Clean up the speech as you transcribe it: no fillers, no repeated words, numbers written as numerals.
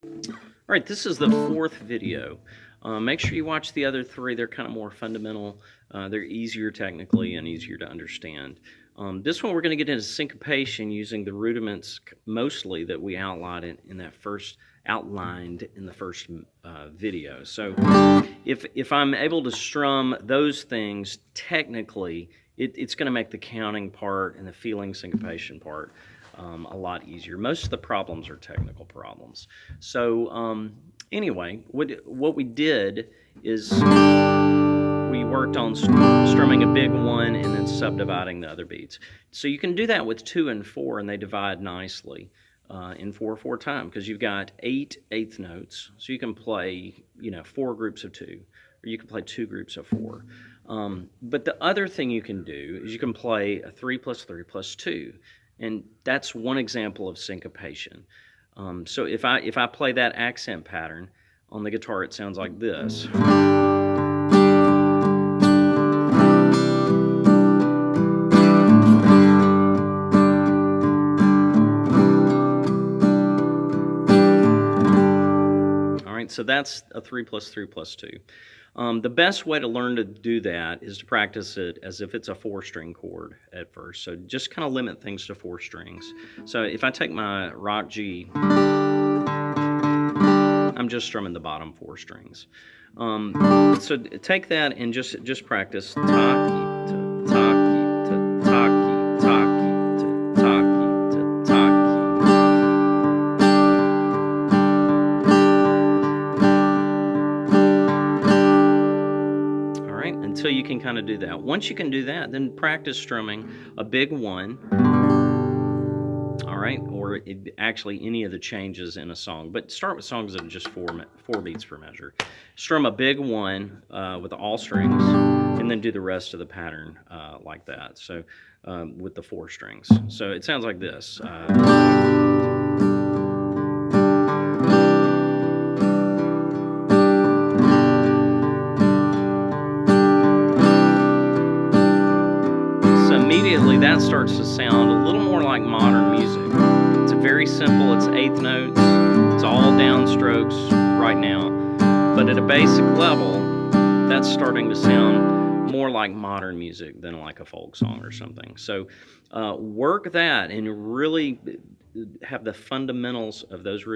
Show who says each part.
Speaker 1: All right, this is the fourth video. Make sure you watch the other three. They're kind of more fundamental. They're easier technically and easier to understand. This one we're going to get into syncopation using the rudiments mostly that we outlined in the first video. So if I'm able to strum those things technically, it's going to make the counting part and the feeling syncopation part a lot easier. Most of the problems are technical problems. So anyway, what we did is we worked on strumming a big one and then subdividing the other beats. So you can do that with 2 and 4, and they divide nicely in 4/4 time because you've got 8 eighth notes. So you can play, 4 groups of 2, or you can play 2 groups of 4. But the other thing you can do is you can play a 3 plus 3 plus 2. And that's one example of syncopation. So if I play that accent pattern on the guitar, it sounds like this. All right, so that's a 3 plus 3 plus 2. The best way to learn to do that is to practice it as if it's a 4-string chord at first. So just kind of limit things to 4 strings. So if I take my rock G, I'm just strumming the bottom 4 strings. So take that and just practice Taki to Taki to Taki, Taki to Taki to Taki. All right, until you can kind of do that. Once you can do that, then practice strumming a big 1. All right, or actually any of the changes in a song, but start with songs that are just 4 beats per measure. Strum a big 1 with all strings, and then do the rest of the pattern like that. So with the 4 strings. So it sounds like this. Immediately that starts to sound a little more like modern music. It's very simple, it's eighth notes, it's all downstrokes right now, but at a basic level, that's starting to sound more like modern music than like a folk song or something. So work that and really have the fundamentals of those